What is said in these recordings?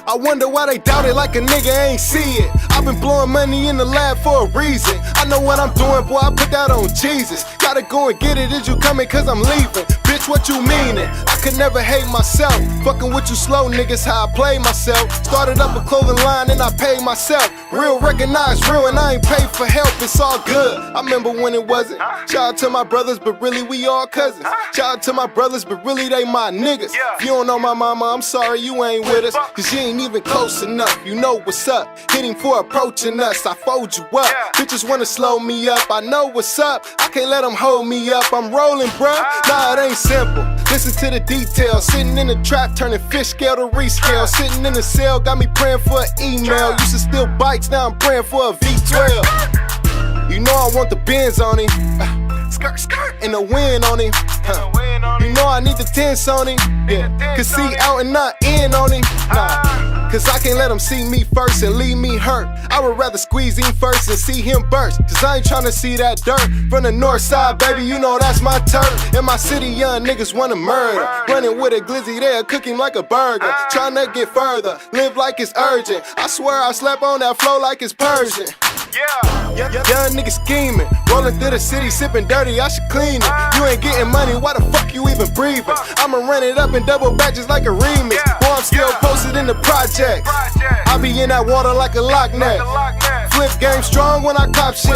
I wonder why they doubt it like a nigga ain't see it. I've been blowing money in the lab for a reason. I know what I'm doing, boy, I put that on Jesus. Gotta go and get it, is you coming cause I'm leaving? Bitch, what you meaning? I could never hate myself. Fucking with you slow niggas, how I play myself. Started up a clothing line and I paid myself. Real recognize real and I ain't paid for help, it's all good. I remember when it wasn't. Shout out to my brothers, but really we all cousins. Shout out to my brothers, but really they my niggas. If you don't know my mama, I'm sorry you ain't with us, cause you ain't even close enough. You know what's up, hitting for approaching us. I fold you up, bitches wanna slow me up. I know what's up, I can't let them hold me up. I'm rolling, bruh, nah it ain't simple. Listen to the details, sitting in the trap, turning fish scale to rescale. Sitting in the cell, got me praying for an email. Used to steal bikes, now I'm praying for a V12. You know I want the Benz on him, skirt, skirt, and the wind on him. You know I need the tents on him, yeah. Cause see out and not in on him, nah. Cause I can't let him see me first and leave me hurt. I would rather squeeze him first and see him burst. Cause I ain't tryna see that dirt from the north side, baby, you know that's my turf. In my city, young niggas wanna murder. Running with a glizzy there, cook him like a burger. Tryna get further, live like it's urgent. I swear I slept on that flow like it's Persian. Young niggas scheming, rolling through the city, sipping dirty, I should clean it. You ain't getting money, why the fuck you even breathing? I'ma run it up in double batches like a remix. Boy, I'm still posted in the project. I be in that water like a Loch Ness. Flip game strong when I cop shit.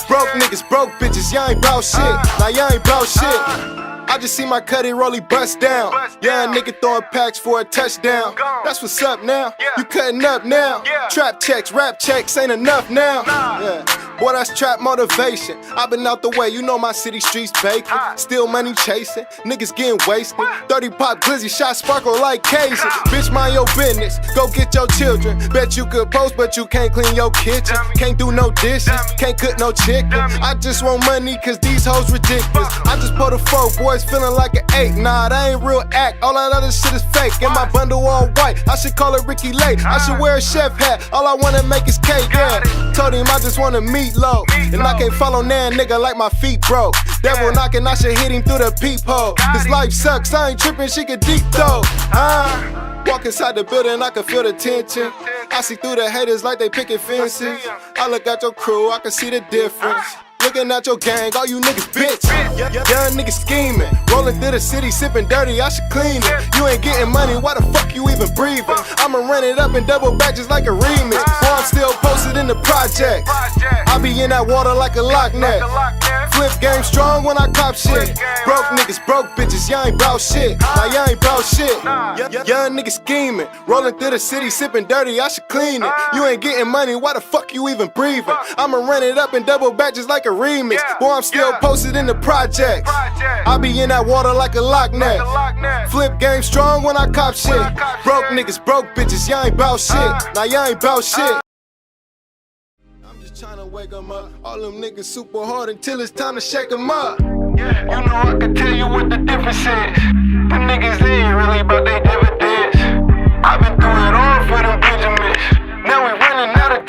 Broke niggas, broke bitches, y'all ain't bout shit. Now y'all ain't bout shit. I just see my cutty rollie bust down. Yeah, nigga throwing packs for a touchdown. That's what's up now. You cutting up now. Trap checks, rap checks ain't enough now. Yeah. Boy, that's trap motivation. I been out the way, you know my city streets baking. Still money chasing, niggas getting wasted. 30 pop glizzy, shot sparkle like Cajun. Bitch, mind your business, go get your children. Bet you could post, but you can't clean your kitchen. Can't do no dishes, can't cook no chicken. I just want money, cause these hoes ridiculous. I just put a 4, boys feeling like an 8. Nah, that ain't real act, all that other shit is fake. And my bundle all white, I should call it Ricky Lake. I should wear a chef hat, all I wanna make is cake, yeah. Told him I just wanna meatloaf. And I can't follow nan nigga like my feet broke. Devil knocking, I should hit him through the peephole. Cause life sucks, I ain't tripping, she get deep though. Walk inside the building, I can feel the tension. I see through the haters like they picking fences. I look at your crew, I can see the difference. Looking at your gang, all you niggas bitch. Young niggas scheming, rolling through the city, sipping dirty, I should clean it. You ain't getting money, why the fuck you even breathing? I'ma run it up in double batches like a remix. Boy, I'm still posted in the project. I be in that water like a Loch Ness. Flip game strong when I cop shit. Broke niggas, broke bitches, y'all ain't bout shit. Now y'all ain't bout shit. Young niggas scheming, rolling through the city, sipping dirty, I should clean it. You ain't getting money, why the fuck you even breathing? I'ma run it up in double batches like a remix. Boy, I'm still posted in the project. I be in that water like a Loch Ness. Flip game strong when I cop shit. Broke niggas, broke bitches, y'all ain't bout shit. Now y'all ain't bout shit. I'm just trying to wake them up. All them niggas super hard until it's time to shake them up. You know I can tell you what the difference is. The niggas ain't really about they dividends. I've been through it all for them Benjamins. Now we running out of